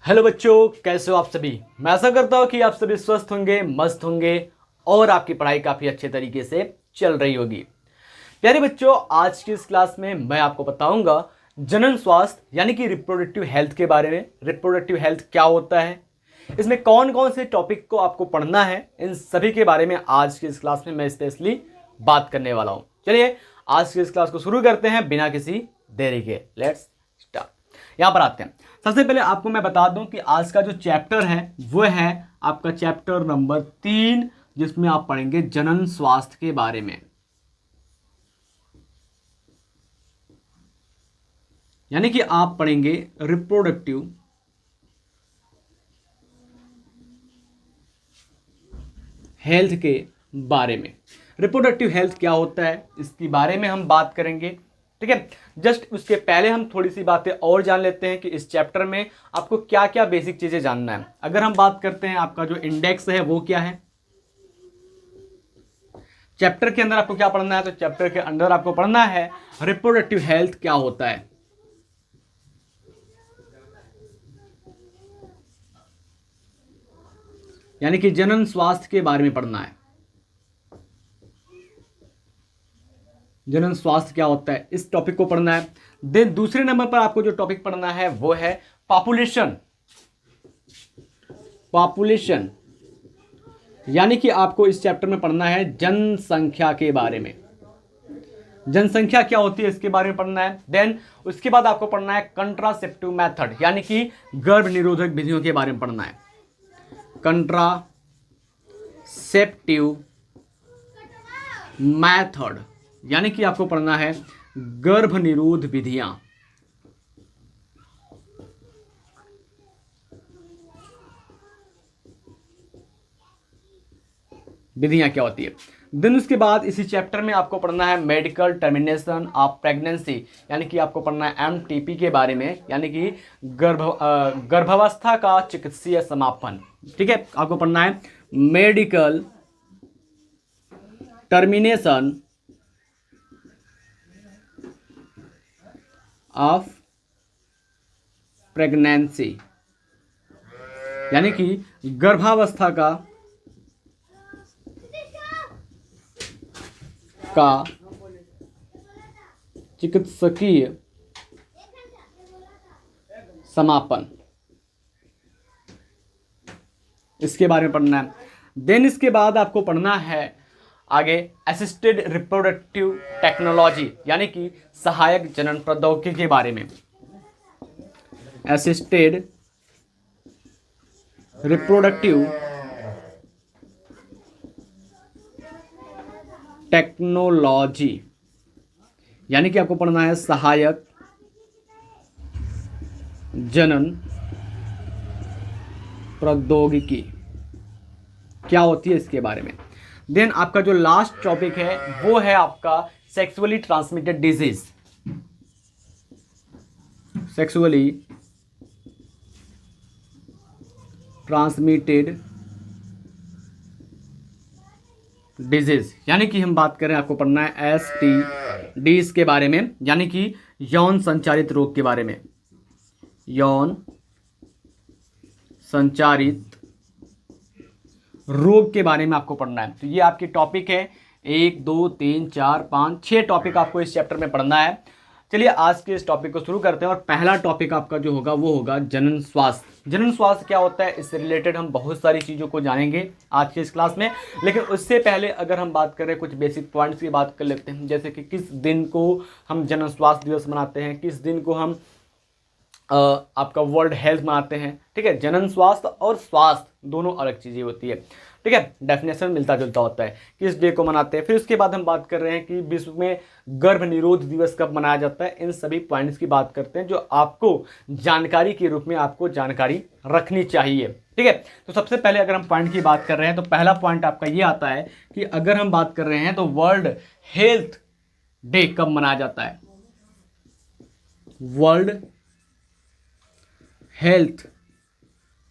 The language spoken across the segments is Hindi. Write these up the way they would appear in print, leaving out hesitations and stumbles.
हेलो बच्चों, कैसे हो आप सभी। मैं आशा करता हूं कि आप सभी स्वस्थ होंगे, मस्त होंगे और आपकी पढ़ाई काफ़ी अच्छे तरीके से चल रही होगी। प्यारे बच्चों, आज की इस क्लास में मैं आपको बताऊंगा जनन स्वास्थ्य यानी कि रिप्रोडक्टिव हेल्थ के बारे में। रिप्रोडक्टिव हेल्थ क्या होता है, इसमें कौन कौन से टॉपिक को आपको पढ़ना है, इन सभी के बारे में आज की इस क्लास में मैं स्पेशली बात करने वाला हूं। चलिए आज की इस क्लास को शुरू करते हैं बिना किसी देरी के। Let's start. यहां पर आते हैं। सबसे पहले आपको मैं बता दूं कि आज का जो चैप्टर है वो है आपका चैप्टर नंबर 3, जिसमें आप पढ़ेंगे जनन स्वास्थ्य के बारे में, यानी कि आप पढ़ेंगे रिप्रोडक्टिव हेल्थ के बारे में। रिप्रोडक्टिव हेल्थ क्या होता है इसके बारे में हम बात करेंगे, ठीक है। जस्ट उसके पहले हम थोड़ी सी बातें और जान लेते हैं कि इस चैप्टर में आपको क्या क्या बेसिक चीजें जानना है। अगर हम बात करते हैं आपका जो इंडेक्स है वो क्या है, चैप्टर के अंदर आपको क्या पढ़ना है, तो चैप्टर के अंदर आपको पढ़ना है रिप्रोडक्टिव हेल्थ क्या होता है। यानी कि जनन स्वास्थ्य के बारे में पढ़ना है। जनन स्वास्थ्य क्या होता है इस टॉपिक को पढ़ना है। देन दूसरे नंबर पर आपको जो टॉपिक पढ़ना है वो है पॉपुलेशन। पॉपुलेशन यानी कि आपको इस चैप्टर में पढ़ना है जनसंख्या के बारे में। जनसंख्या क्या होती है इसके बारे में पढ़ना है। देन उसके बाद आपको पढ़ना है कंट्रासेप्टिव मेथड, यानी कि गर्भ निरोधक विधियों के बारे में पढ़ना है। कंट्रासेप्टिव मेथड यानी कि आपको पढ़ना है गर्भ निरोध विधियां। विधियां क्या होती है। देन उसके बाद इसी चैप्टर में आपको पढ़ना है मेडिकल टर्मिनेशन ऑफ प्रेगनेंसी, यानी कि आपको पढ़ना है एमटीपी के बारे में, यानी कि गर्भावस्था का चिकित्सीय समापन। ठीक है, आपको पढ़ना है मेडिकल टर्मिनेशन ऑफ प्रेगनेंसी, यानी कि गर्भावस्था का चिकित्सकीय समापन, इसके बारे में पढ़ना है। देन इसके बाद आपको पढ़ना है आगे असिस्टेड रिप्रोडक्टिव टेक्नोलॉजी, यानी कि सहायक जनन प्रौद्योगिकी के बारे में। असिस्टेड रिप्रोडक्टिव टेक्नोलॉजी, यानी कि आपको पढ़ना है सहायक जनन प्रौद्योगिकी क्या होती है इसके बारे में। देन आपका जो लास्ट टॉपिक है वो है आपका sexually transmitted disease. Sexually transmitted disease, यानी कि हम बात करें आपको पढ़ना है STDs के बारे में, यानी कि यौन संचारित रोग के बारे में। यौन संचारित रोग के बारे में आपको पढ़ना है। तो ये आपके टॉपिक है 1 2 3 4 5 6 टॉपिक आपको इस चैप्टर में पढ़ना है। चलिए आज के इस टॉपिक को शुरू करते हैं और पहला टॉपिक आपका जो होगा वो होगा जनन स्वास्थ्य। जनन स्वास्थ्य क्या होता है, इससे रिलेटेड हम बहुत सारी चीज़ों को जानेंगे आज के इस क्लास में। लेकिन उससे पहले अगर हम बात करें कुछ बेसिक पॉइंट्स की बात कर लेते हैं, जैसे कि किस दिन को हम जनन स्वास्थ्य दिवस मनाते हैं, किस दिन को हम आपका वर्ल्ड हेल्थ मनाते हैं। ठीक है, जनन स्वास्थ्य और स्वास्थ्य दोनों अलग चीज़ें होती है। ठीक है, डेफिनेशन मिलता जुलता होता है, किस डे को मनाते हैं। फिर उसके बाद हम बात कर रहे हैं कि विश्व में गर्भ निरोध दिवस कब मनाया जाता है। इन सभी पॉइंट्स की बात करते हैं जो आपको जानकारी के रूप में आपको जानकारी रखनी चाहिए। ठीक है, तो सबसे पहले अगर हम पॉइंट की बात कर रहे हैं तो पहला पॉइंट आपका ये आता है कि अगर हम बात कर रहे हैं तो वर्ल्ड हेल्थ डे कब मनाया जाता है। वर्ल्ड हेल्थ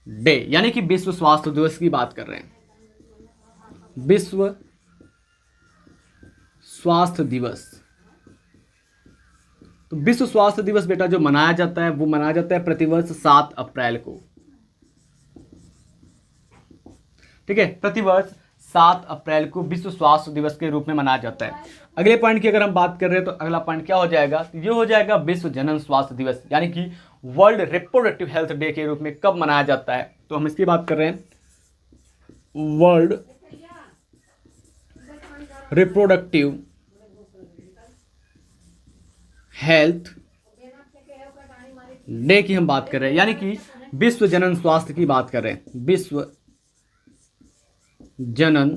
डे यानी कि विश्व स्वास्थ्य दिवस की बात कर रहे हैं। विश्व स्वास्थ्य दिवस, तो विश्व स्वास्थ्य दिवस बेटा जो मनाया जाता है वो मनाया जाता है प्रतिवर्ष 7 अप्रैल को। ठीक है, प्रतिवर्ष 7 अप्रैल को विश्व स्वास्थ्य दिवस के रूप में मनाया जाता है। अगले पॉइंट की अगर हम बात कर रहे हैं तो अगला पॉइंट क्या हो जाएगा, तो ये हो जाएगा विश्व जनन स्वास्थ्य दिवस, यानी कि वर्ल्ड रिप्रोडक्टिव हेल्थ डे के रूप में कब मनाया जाता है। तो हम इसकी बात कर रहे हैं, वर्ल्ड रिप्रोडक्टिव हेल्थ डे की हम बात कर रहे हैं, यानी कि विश्व जनन स्वास्थ्य की बात कर रहे हैं, विश्व जनन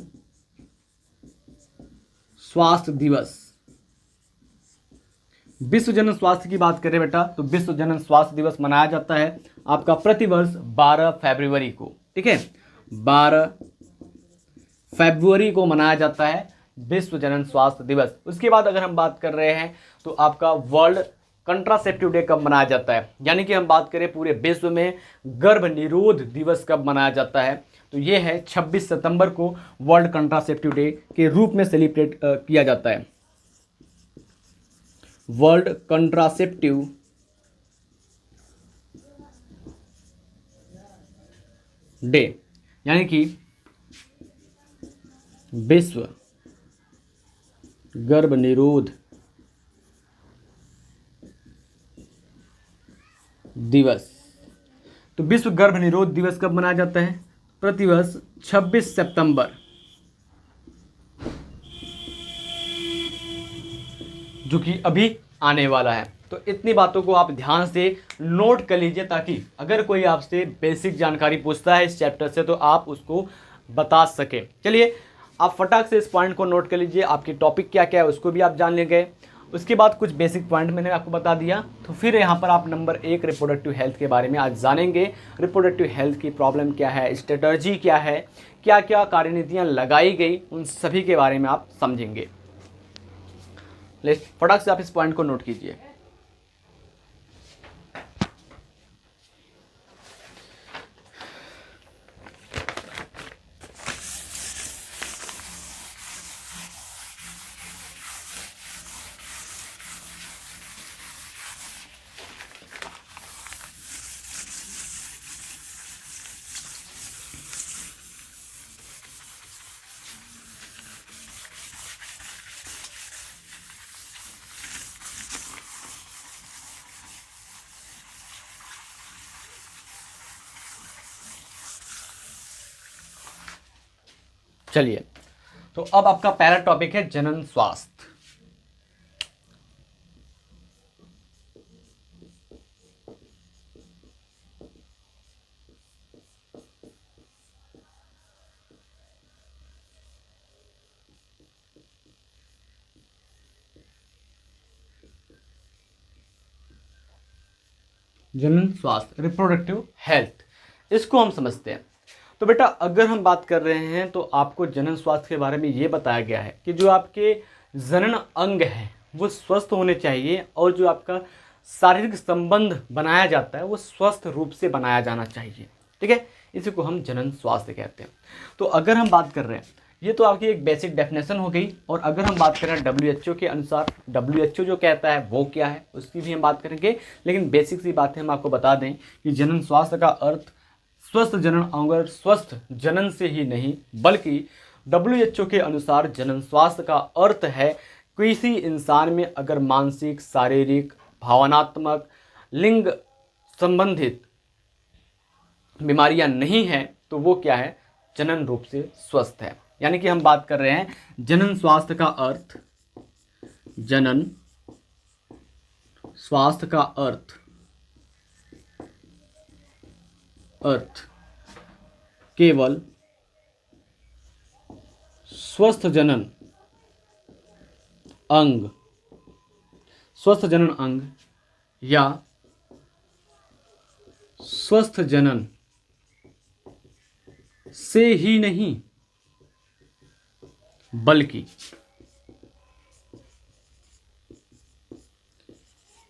स्वास्थ्य दिवस। विश्व जनन स्वास्थ्य की बात करें बेटा, तो विश्व जनन स्वास्थ्य दिवस मनाया जाता है आपका प्रतिवर्ष 12 फरवरी को। ठीक है, 12 फरवरी को मनाया जाता है विश्व जनन स्वास्थ्य दिवस। उसके बाद अगर हम बात कर रहे हैं तो आपका वर्ल्ड कंट्रासेप्टिव डे कब मनाया जाता है, यानी कि हम बात करें पूरे विश्व में गर्भ निरोध दिवस कब मनाया जाता है, तो ये है 26 सितंबर को वर्ल्ड कंट्रासेप्टिव डे के रूप में सेलिब्रेट किया जाता है। वर्ल्ड कंट्रासेप्टिव डे, यानी कि विश्व गर्भ निरोध दिवस। तो विश्व गर्भ निरोध दिवस कब मनाया जाता है, प्रतिवर्ष 26 सितंबर, जो कि अभी आने वाला है। तो इतनी बातों को आप ध्यान से नोट कर लीजिए, ताकि अगर कोई आपसे बेसिक जानकारी पूछता है इस चैप्टर से तो आप उसको बता सके। चलिए आप फटाक से इस पॉइंट को नोट कर लीजिए, आपकी टॉपिक क्या क्या है उसको भी आप जान लेंगे। उसके बाद कुछ बेसिक पॉइंट मैंने आपको बता दिया, तो फिर यहाँ पर आप नंबर 1 रिप्रोडक्टिव हेल्थ के बारे में आज जानेंगे। रिप्रोडक्टिव हेल्थ की प्रॉब्लम क्या है, स्ट्रेटर्जी क्या है, क्या क्या कार्यनीतियाँ लगाई गई, उन सभी के बारे में आप समझेंगे। फटाक से आप इस पॉइंट को नोट कीजिए। चलिए, तो अब आपका पहला टॉपिक है जनन स्वास्थ्य। जनन स्वास्थ्य, रिप्रोडक्टिव हेल्थ, इसको हम समझते हैं। तो बेटा अगर हम बात कर रहे हैं तो आपको जनन स्वास्थ्य के बारे में ये बताया गया है कि जो आपके जनन अंग हैं वो स्वस्थ होने चाहिए, और जो आपका शारीरिक संबंध बनाया जाता है वो स्वस्थ रूप से बनाया जाना चाहिए। ठीक है, इसी को हम जनन स्वास्थ्य कहते हैं। तो अगर हम बात कर रहे हैं, ये तो आपकी एक बेसिक डेफिनेशन हो गई, और अगर हम बात करें WHO के अनुसार, WHO जो कहता है वो क्या है उसकी भी हम बात करेंगे, लेकिन बेसिक सी बातें हम आपको बता दें कि जनन स्वास्थ्य का अर्थ स्वस्थ जनन अंग और स्वस्थ जनन से ही नहीं, बल्कि WHO के अनुसार जनन स्वास्थ्य का अर्थ है किसी इंसान में अगर मानसिक, शारीरिक, भावनात्मक, लिंग संबंधित बीमारियां नहीं हैं तो वो क्या है, जनन रूप से स्वस्थ है। यानी कि हम बात कर रहे हैं जनन स्वास्थ्य का अर्थ, जनन स्वास्थ्य का अर्थ केवल स्वस्थ जनन अंग, स्वस्थ जनन अंग या स्वस्थ जनन से ही नहीं, बल्कि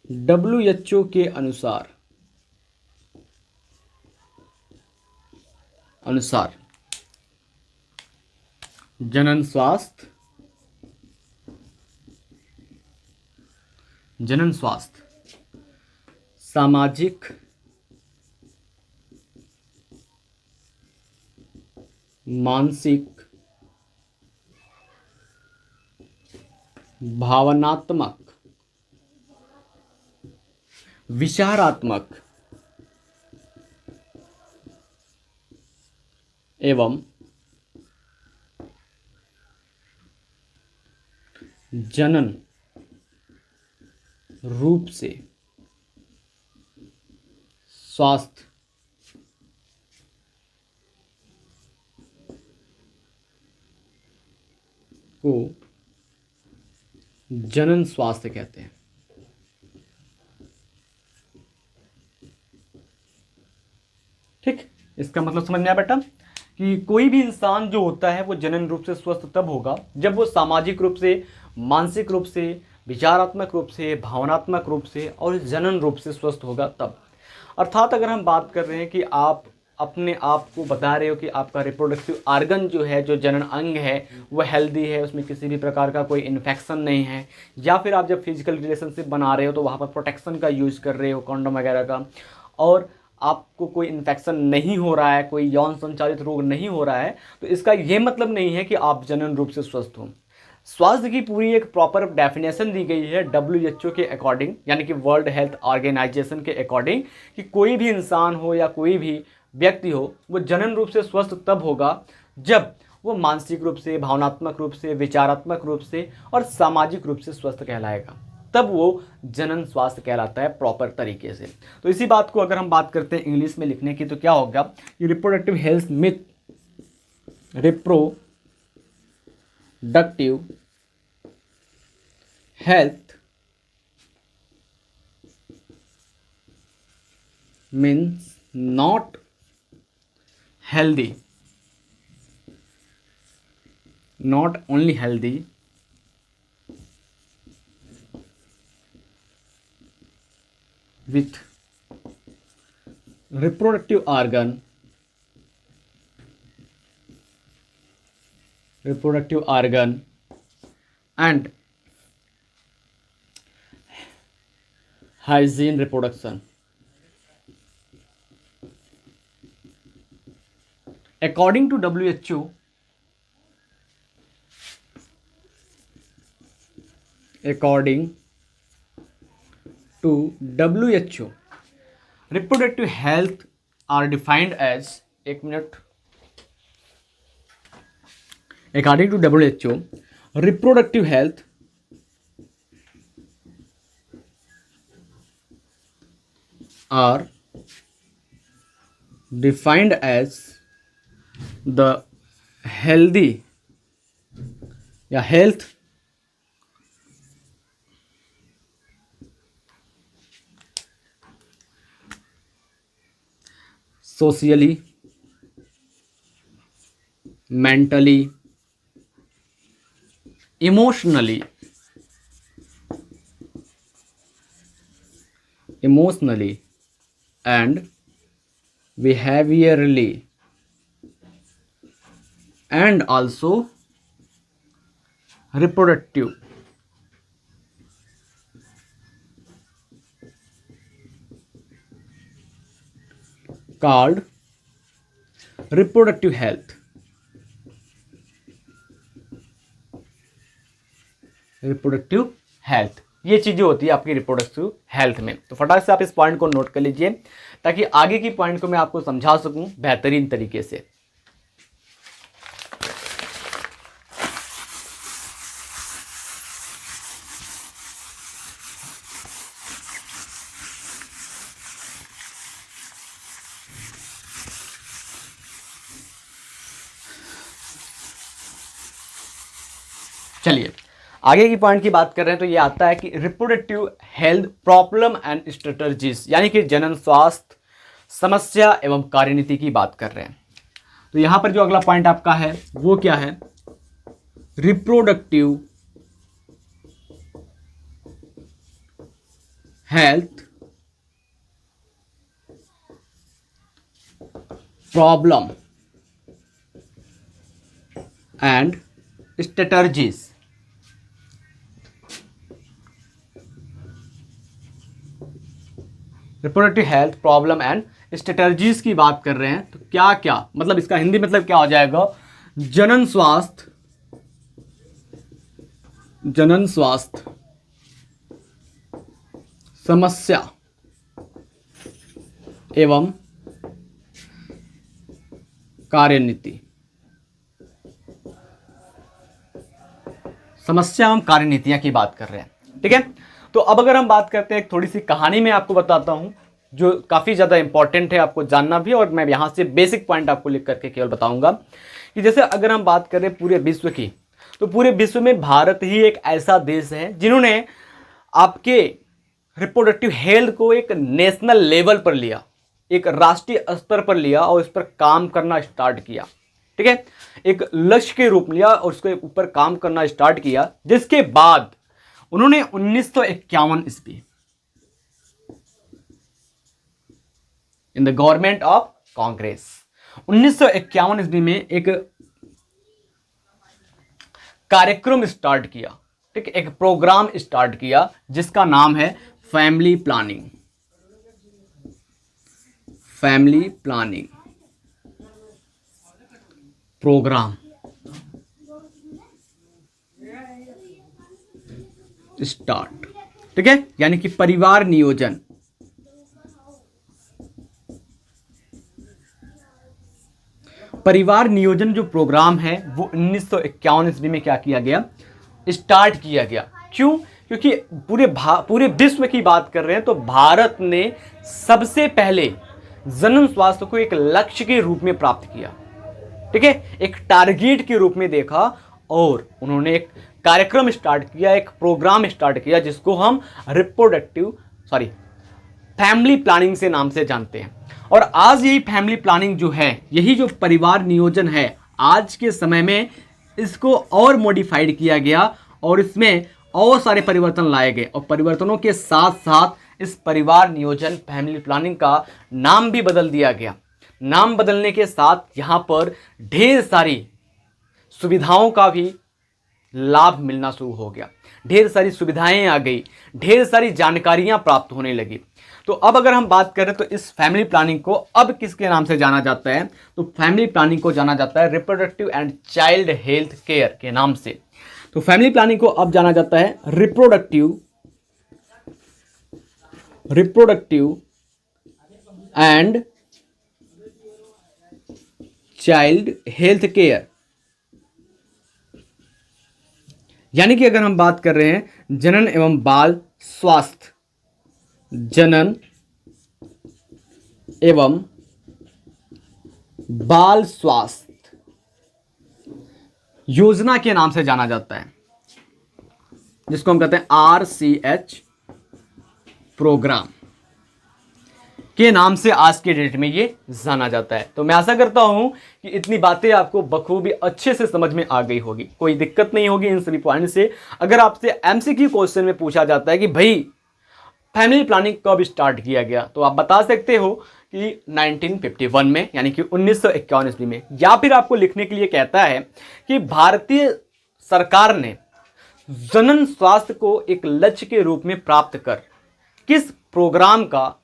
WHO के अनुसार जनन स्वास्थ्य सामाजिक मानसिक, भावनात्मक, विचारात्मक एवं जनन रूप से स्वास्थ्य को जनन स्वास्थ्य कहते हैं। ठीक, इसका मतलब समझ में आया बेटा कि कोई भी इंसान जो होता है वो जनन रूप से स्वस्थ तब होगा जब वो सामाजिक रूप से, मानसिक रूप से, विचारात्मक रूप से, भावनात्मक रूप से और जनन रूप से स्वस्थ होगा तब। अर्थात अगर हम बात कर रहे हैं कि आप अपने आप को बता रहे हो कि आपका रिप्रोडक्टिव आर्गन जो है, जो जनन अंग है, वो हेल्दी है, उसमें किसी भी प्रकार का कोई इन्फेक्शन नहीं है, या फिर आप जब फिजिकल रिलेशनशिप बना रहे हो तो वहाँ पर प्रोटेक्शन का यूज़ कर रहे हो, कॉन्डोम वगैरह का, और आपको कोई इन्फेक्शन नहीं हो रहा है, कोई यौन संचालित रोग नहीं हो रहा है, तो इसका ये मतलब नहीं है कि आप जनन रूप से स्वस्थ हो। स्वास्थ्य की पूरी एक प्रॉपर डेफिनेशन दी गई है WHO के अकॉर्डिंग, यानी कि वर्ल्ड हेल्थ ऑर्गेनाइजेशन के अकॉर्डिंग, कि कोई भी इंसान हो या कोई भी व्यक्ति हो वो जनन रूप से स्वस्थ तब होगा जब वो मानसिक रूप से, भावनात्मक रूप से, विचारात्मक रूप से और सामाजिक रूप से स्वस्थ कहलाएगा, तब वो जनन स्वास्थ्य कहलाता है प्रॉपर तरीके से। तो इसी बात को अगर हम बात करते हैं इंग्लिश में लिखने की तो क्या होगा कि reproductive health myth, reproductive health means not healthy, not only healthy with reproductive organ and hygiene reproduction. According to WHO, reproductive health are defined as, एक minute, according to WHO, reproductive health are defined as the healthy या health socially, mentally, emotionally and behaviorally, and also reproductive, called reproductive health. Reproductive health, ये चीज़ें होती है आपकी रिप्रोडक्टिव हेल्थ में। तो फटाक से आप इस पॉइंट को नोट कर लीजिए ताकि आगे की पॉइंट को मैं आपको समझा सकूं बेहतरीन तरीके से। चलिए आगे की पॉइंट की बात कर रहे हैं तो ये आता है कि reproductive health problem and strategies, यानी कि जनन स्वास्थ्य समस्या एवं कार्यनीति की बात कर रहे हैं। तो यहां पर जो अगला पॉइंट आपका है वो क्या है, reproductive health problem and strategies. Reproductive health problem and strategies की बात कर रहे हैं तो क्या क्या मतलब इसका हिंदी मतलब क्या हो जाएगा, जनन स्वास्थ्य समस्या एवं कार्यनीति, समस्या एवं कार्यनीतियां की बात कर रहे हैं। ठीक है, तो अब अगर हम बात करते हैं, एक थोड़ी सी कहानी में आपको बताता हूं जो काफी ज्यादा इंपॉर्टेंट है आपको जानना भी, और मैं यहां से बेसिक पॉइंट आपको लिख करके केवल बताऊंगा कि जैसे अगर हम बात करें पूरे विश्व की, तो पूरे विश्व में भारत ही एक ऐसा देश है जिन्होंने आपके रिप्रोडक्टिव हेल्थ को एक नेशनल लेवल पर लिया, एक राष्ट्रीय स्तर पर लिया और इस पर काम करना स्टार्ट किया। ठीक है, एक लक्ष्य के रूप लिया और उसके ऊपर काम करना स्टार्ट किया, जिसके बाद उन्होंने 1951 ईस्वी in the government of Congress 1951 ईस्वी में एक कार्यक्रम स्टार्ट किया। ठीक, एक प्रोग्राम स्टार्ट किया जिसका नाम है फैमिली प्लानिंग प्रोग्राम स्टार्ट। ठीक है, यानी कि परिवार नियोजन। परिवार नियोजन जो प्रोग्राम है वो 1951 ईस्वी में क्या किया गया, स्टार्ट किया गया। क्यों? क्योंकि पूरे विश्व की बात कर रहे हैं तो भारत ने सबसे पहले जनन स्वास्थ्य को एक लक्ष्य के रूप में प्राप्त किया। ठीक है, एक टारगेट के रूप में देखा और उन्होंने एक कार्यक्रम स्टार्ट किया, एक प्रोग्राम स्टार्ट किया जिसको हम फैमिली प्लानिंग से नाम से जानते हैं। और आज यही फैमिली प्लानिंग जो है, यही जो परिवार नियोजन है, आज के समय में इसको और मॉडिफाइड किया गया और इसमें और सारे परिवर्तन लाए गए, और परिवर्तनों के साथ साथ इस परिवार नियोजन फैमिली प्लानिंग का नाम भी बदल दिया गया। नाम बदलने के साथ यहाँ पर ढेर सारी सुविधाओं का भी लाभ मिलना शुरू हो गया, ढेर सारी सुविधाएं आ गई, ढेर सारी जानकारियां प्राप्त होने लगी। तो अब अगर हम बात करें तो इस फैमिली प्लानिंग को अब किसके नाम से जाना जाता है, तो फैमिली प्लानिंग को जाना जाता है reproductive and child health care के नाम से। तो फैमिली प्लानिंग को अब जाना जाता है reproductive and child health care. यानी कि अगर हम बात कर रहे हैं जनन एवं बाल स्वास्थ्य, जनन एवं बाल स्वास्थ्य योजना के नाम से जाना जाता है, जिसको हम कहते हैं RCH प्रोग्राम के नाम से आज के डेट में ये जाना जाता है। तो मैं आशा करता हूं कि इतनी बातें आपको बखूबी अच्छे से समझ में आ गई होगी, कोई दिक्कत नहीं होगी इन सभी पॉइंट से। अगर आपसे MCQ क्वेश्चन में पूछा जाता है कि भाई फैमिली प्लानिंग कब स्टार्ट किया गया, तो आप बता सकते हो कि 1951 में, यानी कि 1951 ईस्वी में। या फिर आपको लिखने के लिए कहता है कि भारतीय सरकार ने जनन स्वास्थ्य को एक लक्ष्य के रूप में प्राप्त कर किस प्रोग्राम का,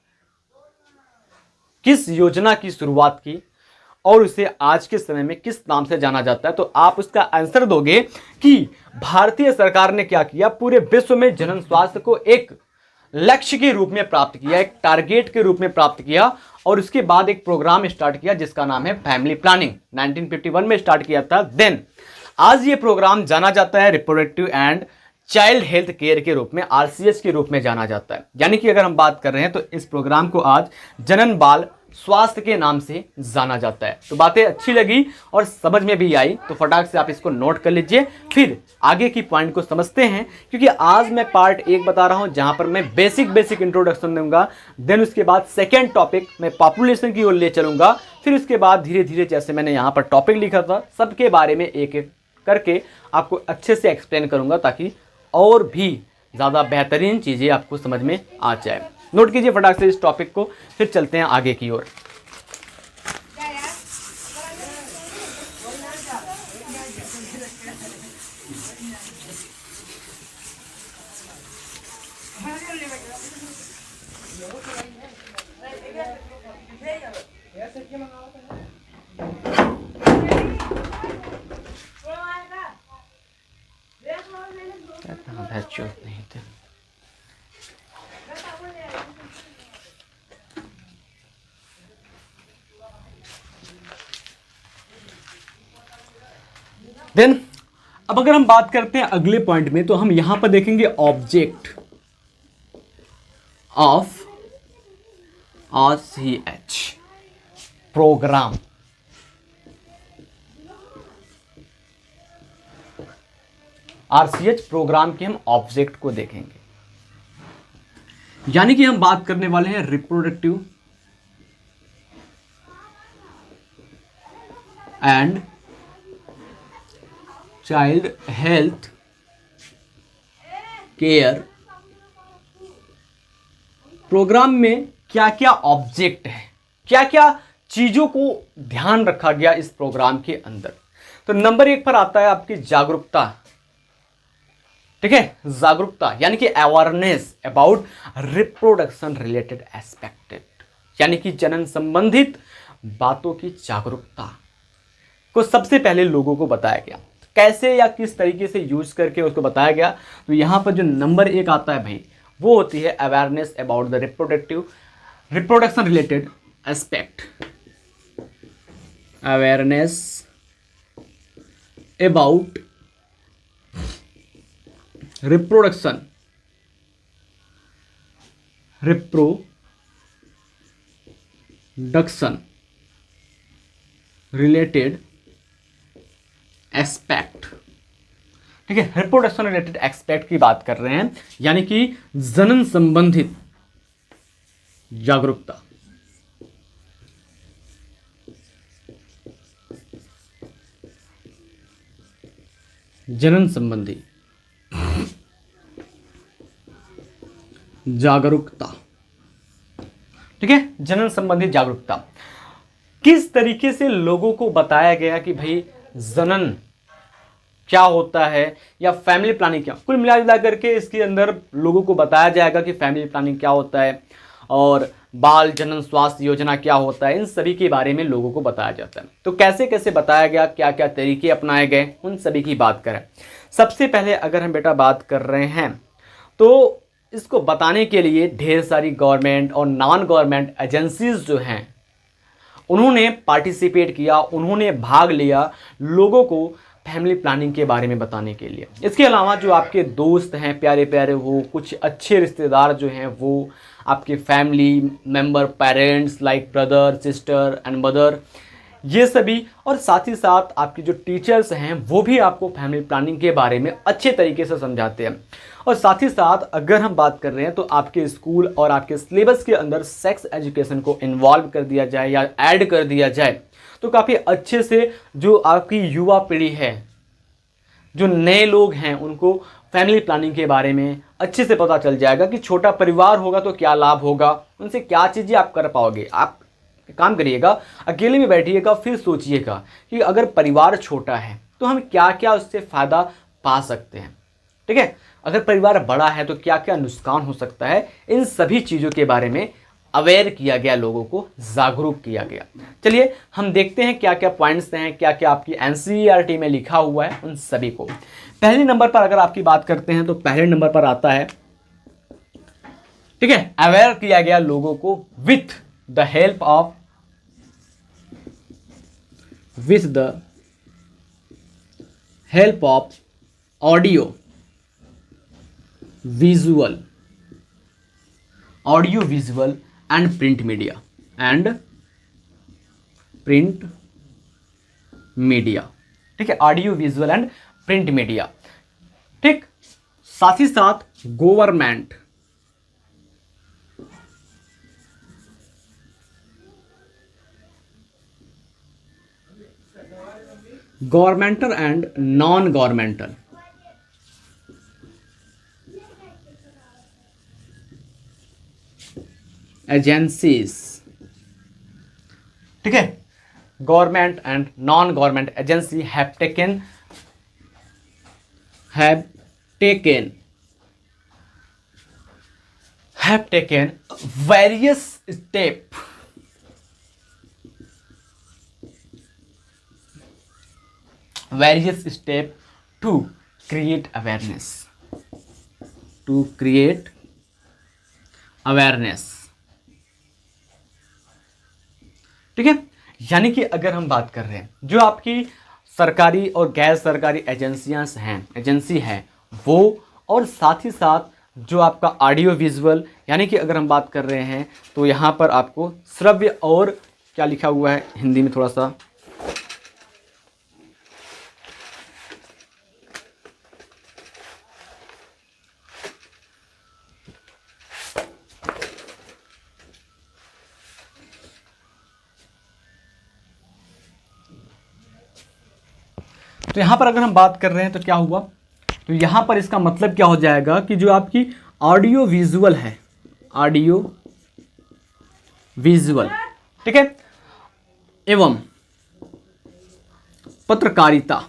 किस योजना की शुरुआत की और उसे आज के समय में किस नाम से जाना जाता है। तो आप उसका आंसर दोगे कि भारतीय सरकार ने क्या किया, पूरे विश्व में जनन स्वास्थ्य को एक लक्ष्य के रूप में प्राप्त किया, एक टारगेट के रूप में प्राप्त किया और उसके बाद एक प्रोग्राम स्टार्ट किया जिसका नाम है फैमिली प्लानिंग। 1951 में स्टार्ट किया था। देन आज ये प्रोग्राम जाना जाता है reproductive and child health care के रूप में, RCH के रूप में जाना जाता है। यानी कि अगर हम बात कर रहे हैं तो इस प्रोग्राम को आज जनन बाल स्वास्थ्य के नाम से जाना जाता है। तो बातें अच्छी लगी और समझ में भी आई तो फटाक से आप इसको नोट कर लीजिए, फिर आगे की पॉइंट को समझते हैं। क्योंकि आज मैं पार्ट 1 बता रहा हूं जहां पर मैं बेसिक इंट्रोडक्शन दूंगा, देन उसके बाद सेकेंड टॉपिक मैं पॉपुलेशन की ओर ले चलूंगा, फिर उसके बाद धीरे धीरे जैसे मैंने यहाँ पर टॉपिक लिखा था सबके बारे में एक एक करके आपको अच्छे से एक्सप्लेन करूंगा ताकि और भी ज़्यादा बेहतरीन चीज़ें आपको समझ में आ जाए। नोट कीजिए फटाक से इस टॉपिक को, फिर चलते हैं आगे की ओर। नहीं थे। देन अब अगर हम बात करते हैं अगले पॉइंट में, तो हम यहां पर देखेंगे object of RCH program. RCH program के हम ऑब्जेक्ट को देखेंगे, यानी कि हम बात करने वाले हैं reproductive and child health care program में क्या क्या ऑब्जेक्ट है, क्या क्या चीजों को ध्यान रखा गया इस प्रोग्राम के अंदर। तो नंबर 1 पर आता है आपकी जागरूकता। ठीक है, जागरूकता यानी कि awareness about reproduction related expected, यानी कि जनन संबंधित बातों की जागरूकता को सबसे पहले लोगों को बताया गया। कैसे या किस तरीके से यूज करके उसको बताया गया। तो यहां पर जो नंबर 1 आता है भाई, वो होती है awareness about the reproduction related aspect. Awareness about reproduction related aspect. ठीक है, रिप्रोडक्शन रिलेटेड एस्पेक्ट की बात कर रहे हैं, यानी कि जनन संबंधित जागरूकता। जनन संबंधी जागरूकता। ठीक है, जनन संबंधी जागरूकता किस तरीके से लोगों को बताया गया कि भाई जनन क्या होता है या फैमिली प्लानिंग क्या। कुल मिला करके इसके अंदर लोगों को बताया जाएगा कि फैमिली प्लानिंग क्या होता है और बाल जनन स्वास्थ्य योजना क्या होता है, इन सभी के बारे में लोगों को बताया जाता है। तो कैसे कैसे बताया गया, क्या क्या तरीके अपनाए गए, उन सभी की बात करें। सबसे पहले अगर हम बेटा बात कर रहे हैं, तो इसको बताने के लिए ढेर सारी गवर्नमेंट और नॉन गवर्नमेंट एजेंसीज जो हैं उन्होंने पार्टिसिपेट किया, उन्होंने भाग लिया लोगों को फैमिली प्लानिंग के बारे में बताने के लिए। इसके अलावा जो आपके दोस्त हैं प्यारे प्यारे, वो कुछ अच्छे रिश्तेदार जो हैं, वो आपके family member, parents like brother sister and mother, ये सभी, और साथ ही साथ आपके जो टीचर्स हैं वो भी आपको फैमिली प्लानिंग के बारे में अच्छे तरीके से समझाते हैं। और साथ ही साथ अगर हम बात कर रहे हैं तो आपके स्कूल और आपके सिलेबस के अंदर सेक्स एजुकेशन को इन्वॉल्व कर दिया जाए या ऐड कर दिया जाए, तो काफ़ी अच्छे से जो आपकी युवा पीढ़ी है, जो नए लोग हैं, उनको फैमिली प्लानिंग के बारे में अच्छे से पता चल जाएगा कि छोटा परिवार होगा तो क्या लाभ होगा, उनसे क्या चीज़ें आप कर पाओगे। आप काम करिएगा, अकेले में बैठिएगा, फिर सोचिएगा कि अगर परिवार छोटा है तो हम क्या क्या उससे फ़ायदा पा सकते हैं। ठीक है, अगर परिवार बड़ा है तो क्या क्या नुकसान हो सकता है, इन सभी चीज़ों के बारे में अवेयर किया गया, लोगों को जागरूक किया गया। चलिए हम देखते हैं क्या क्या पॉइंट्स हैं, क्या क्या आपकी एनसीईआरटी में लिखा हुआ है, उन सभी को। पहले नंबर पर अगर आपकी बात करते हैं तो पहले नंबर पर आता है, ठीक है, अवेयर किया गया लोगों को with the help of audio visual and print media. ठीक है, audio visual and print media. ठीक, साथ ही साथ governmental and non governmental agencies. ठीक है, government and non government agency have taken various step various step to create awareness, to create awareness. ठीक है, यानी कि अगर हम बात कर रहे हैं जो आपकी सरकारी और गैर सरकारी एजेंसी हैं वो, और साथ ही साथ जो आपका ऑडियो विजुअल, यानी कि अगर हम बात कर रहे हैं तो यहाँ पर आपको श्रव्य और क्या लिखा हुआ है हिंदी में थोड़ा सा, तो यहाँ पर अगर हम बात कर रहे हैं तो क्या हुआ, तो यहाँ पर इसका मतलब क्या हो जाएगा कि जो आपकी ऑडियो विजुअल है, ऑडियो विजुअल, ठीक है, एवं पत्रकारिता,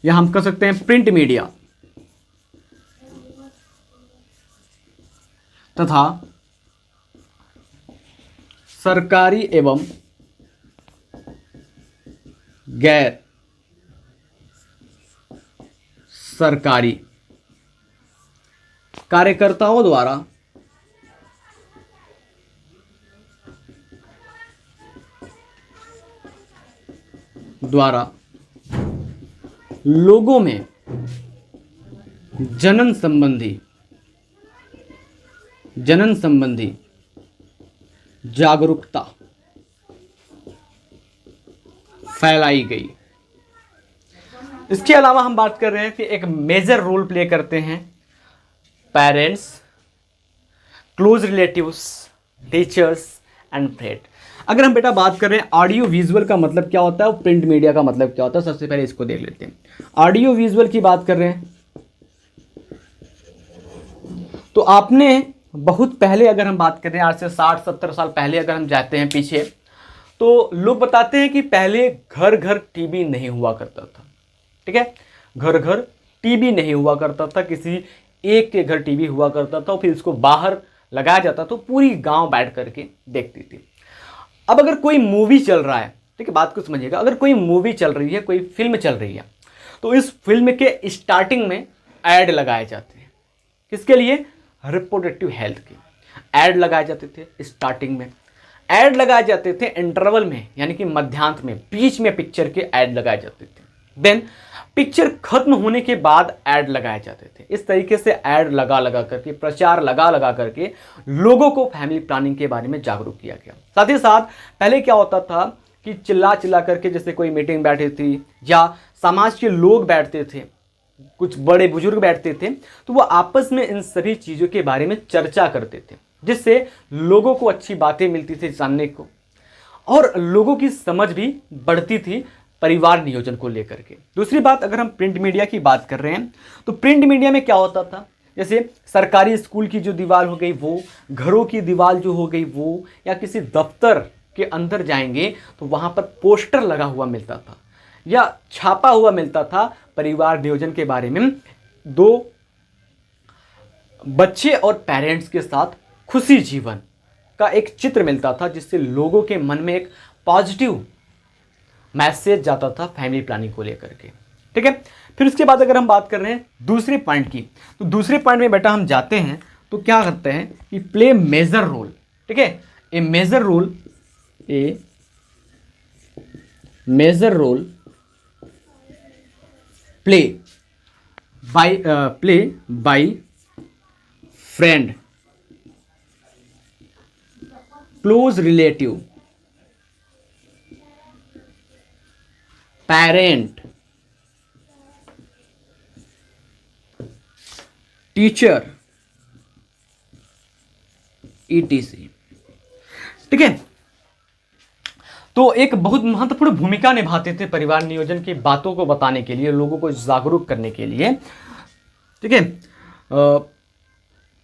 या हम कह सकते हैं प्रिंट मीडिया तथा सरकारी एवं गैर सरकारी कार्यकर्ताओं द्वारा लोगों में जनन संबंधी जागरूकता फैलाई गई। इसके अलावा हम बात कर रहे हैं कि एक मेजर रोल प्ले करते हैं parents, close relatives, teachers and friend. अगर हम बेटा बात कर रहे हैं ऑडियो विजुअल का मतलब क्या होता है और प्रिंट मीडिया का मतलब क्या होता है, सबसे पहले इसको देख लेते हैं। ऑडियो विजुअल की बात कर रहे हैं तो आपने बहुत पहले, अगर हम बात कर रहे हैं आज से 60-70 साल पहले अगर हम जाते हैं पीछे, तो लोग बताते हैं कि पहले घर घर टीवी नहीं हुआ करता था। ठीक है, घर घर टीवी नहीं हुआ करता था, किसी एक के घर टीवी हुआ करता था, फिर इसको बाहर लगाया जाता तो पूरी गांव बैठ करके देखती थी। अब अगर कोई मूवी चल रहा है, ठीक है, बात को समझिएगा, अगर कोई मूवी चल रही है, कोई फिल्म चल रही है, तो इस फिल्म के स्टार्टिंग में ऐड लगाए जाते हैं। किसके लिए? रिप्रोडक्टिव हेल्थ के ऐड लगाए जाते थे। स्टार्टिंग में ऐड लगाए जाते थे, इंटरवल में यानी कि मध्यांत में, बीच में पिक्चर के ऐड लगाए जाते थे। देन पिक्चर खत्म होने के बाद ऐड लगाए जाते थे। इस तरीके से ऐड लगा करके, प्रचार लगा करके लोगों को फैमिली प्लानिंग के बारे में जागरूक किया गया। साथ ही साथ पहले क्या होता था कि चिल्ला करके, जैसे कोई मीटिंग बैठी थी या समाज के लोग बैठते थे, कुछ बड़े बुजुर्ग बैठते थे, तो वो आपस में इन सभी चीज़ों के बारे में चर्चा करते थे, जिससे लोगों को अच्छी बातें मिलती थी जानने को, और लोगों की समझ भी बढ़ती थी परिवार नियोजन को लेकर के। दूसरी बात, अगर हम प्रिंट मीडिया की बात कर रहे हैं तो प्रिंट मीडिया में क्या होता था, जैसे सरकारी स्कूल की जो दीवार हो गई वो, घरों की दीवार जो हो गई वो, या किसी दफ्तर के अंदर जाएंगे तो वहाँ पर पोस्टर लगा हुआ मिलता था या छापा हुआ मिलता था परिवार नियोजन के बारे में। दो बच्चे और पेरेंट्स के साथ खुशी जीवन का एक चित्र मिलता था, जिससे लोगों के मन में एक पॉजिटिव मैसेज जाता था फैमिली प्लानिंग को लेकर के। ठीक है, फिर उसके बाद अगर हम बात कर रहे हैं दूसरे पॉइंट की, तो दूसरे पॉइंट में बेटा हम जाते हैं तो क्या करते हैं कि प्ले मेजर रोल। ठीक है, a major role play by friend, close relative, parent, teacher, ETC। ठीक है, तो एक बहुत महत्वपूर्ण भूमिका निभाते थे परिवार नियोजन की बातों को बताने के लिए, लोगों को जागरूक करने के लिए। ठीक है,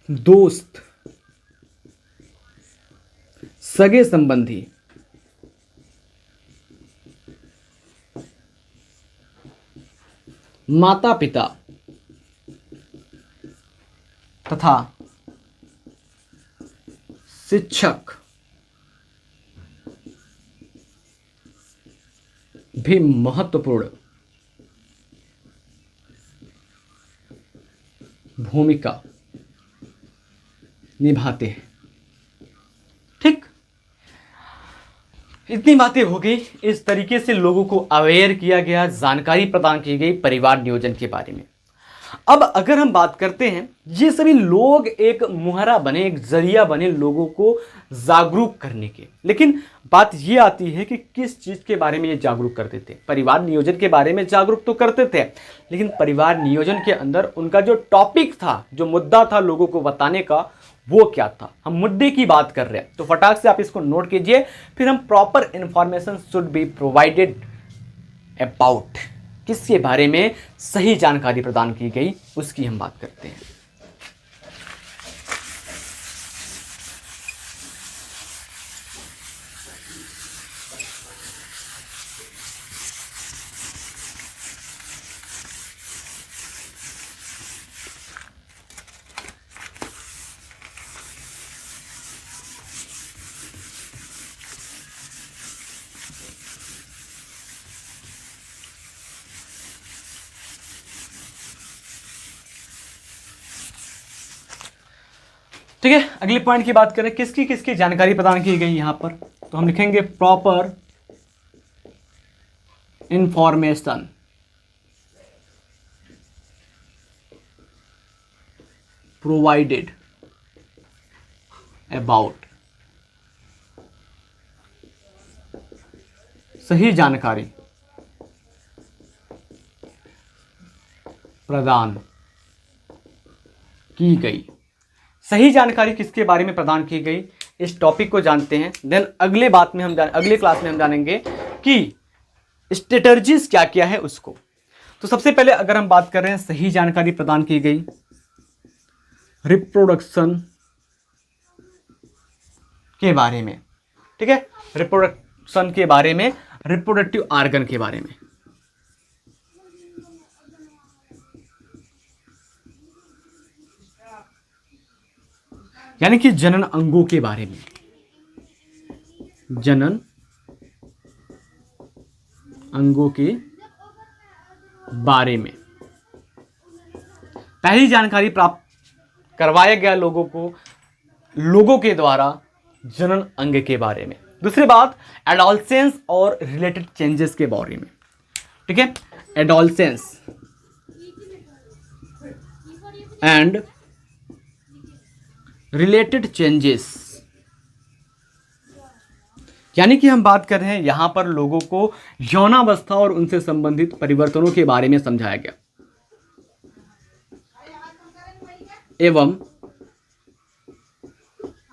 दोस्त, सगे संबंधी, माता पिता तथा शिक्षक भी महत्वपूर्ण भूमिका निभाते हैं। ठीक, इतनी बातें हो गई। इस तरीके से लोगों को अवेयर किया गया, जानकारी प्रदान की गई परिवार नियोजन के बारे में। अब अगर हम बात करते हैं, ये सभी लोग एक मुहरा बने, एक जरिया बने लोगों को जागरूक करने के। लेकिन बात ये आती है कि किस चीज के बारे में ये जागरूक करते थे? परिवार नियोजन के बारे में जागरूक तो करते थे, लेकिन परिवार नियोजन के अंदर उनका जो टॉपिक था, जो मुद्दा था लोगों को बताने का, वो क्या था? हम मुद्दे की बात कर रहे हैं, तो फटाक से आप इसको नोट कीजिए। फिर हम proper information should be provided about, किसके बारे में सही जानकारी प्रदान की गई उसकी हम बात करते हैं। ठीक है, अगले पॉइंट की बात करें, किसकी किसकी जानकारी प्रदान की गई यहां पर, तो हम लिखेंगे प्रॉपर इंफॉर्मेशन प्रोवाइडेड अबाउट, सही जानकारी प्रदान की गई। सही जानकारी किसके बारे में प्रदान की गई, इस टॉपिक को जानते हैं। देन अगले क्लास में हम जानेंगे कि स्ट्रेटजीज क्या क्या है उसको। तो सबसे पहले अगर हम बात कर रहे हैं, सही जानकारी प्रदान की गई रिप्रोडक्शन के बारे में। ठीक है, रिप्रोडक्शन के बारे में, रिप्रोडक्टिव ऑर्गन के बारे में। यानी कि जनन अंगों के बारे में, जनन अंगों के बारे में पहली जानकारी प्राप्त करवाया गया लोगों के द्वारा जनन अंग के बारे में। दूसरी बात, एडोलसेंस और रिलेटेड चेंजेस के बारे में। ठीक है, एडोलसेंस एंड रिलेटेड चेंजेस, यानी कि हम बात कर रहे हैं यहां पर लोगों को यौनावस्था और उनसे संबंधित परिवर्तनों के बारे में समझाया गया एवं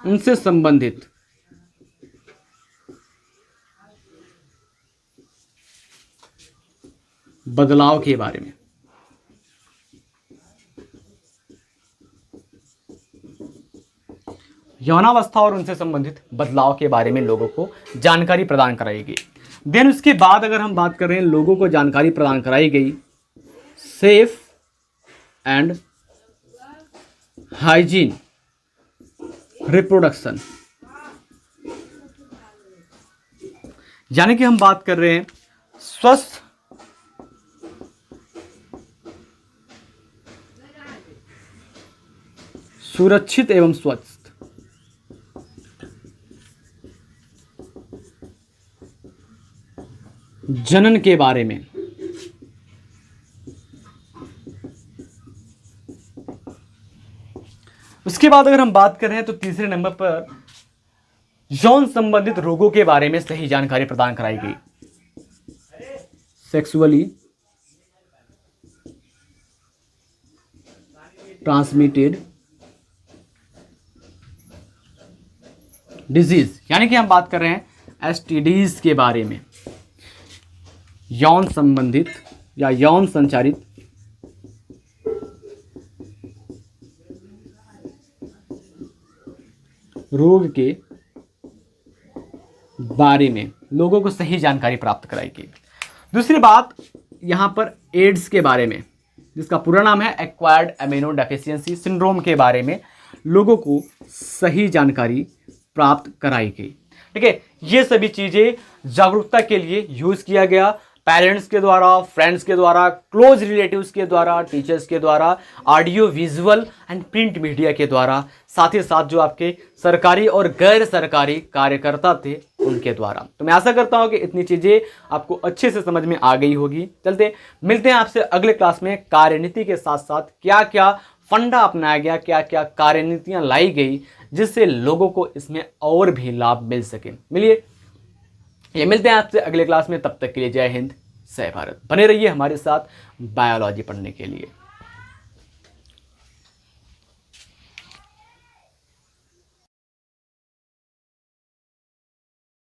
उनसे संबंधित बदलाव के बारे में। यौनावस्था और उनसे संबंधित बदलाव के बारे में लोगों को जानकारी प्रदान कराई गई। देन उसके बाद अगर हम बात कर रहे हैं, लोगों को जानकारी प्रदान कराई गई सेफ एंड हाइजीन रिप्रोडक्शन, यानी कि हम बात कर रहे हैं स्वस्थ सुरक्षित एवं स्वस्थ जनन के बारे में। उसके बाद अगर हम बात कर रहे हैं तो तीसरे नंबर पर यौन संबंधित रोगों के बारे में सही जानकारी प्रदान कराई गई। सेक्सुअली ट्रांसमिटेड डिजीज, यानी कि हम बात कर रहे हैं एसटीडीज के बारे में, यौन संबंधित या यौन संचारित रोग के बारे में लोगों को सही जानकारी प्राप्त कराई गई। दूसरी बात यहां पर एड्स के बारे में, जिसका पूरा नाम है एक्वायर्ड एमिनो डेफिशिएंसी सिंड्रोम के बारे में लोगों को सही जानकारी प्राप्त कराई गई। ठीक है, ये सभी चीजें जागरूकता के लिए यूज किया गया पेरेंट्स के द्वारा, फ्रेंड्स के द्वारा, क्लोज रिलेटिव्स के द्वारा, टीचर्स के द्वारा, audio visual and print media के द्वारा, साथ ही साथ जो आपके सरकारी और गैर सरकारी कार्यकर्ता थे उनके द्वारा। तो मैं आशा करता हूं कि इतनी चीज़ें आपको अच्छे से समझ में आ गई होगी। चलते मिलते हैं आपसे अगले क्लास में। कार्यनीति के साथ साथ क्या क्या फंडा अपनाया गया, क्या क्या कार्यनीतियां लाई गई जिससे लोगों को इसमें और भी लाभ मिल सके। मिलते हैं आपसे अगले क्लास में। तब तक के लिए जय हिंद, जय भारत। बने रहिए हमारे साथ बायोलॉजी पढ़ने के लिए।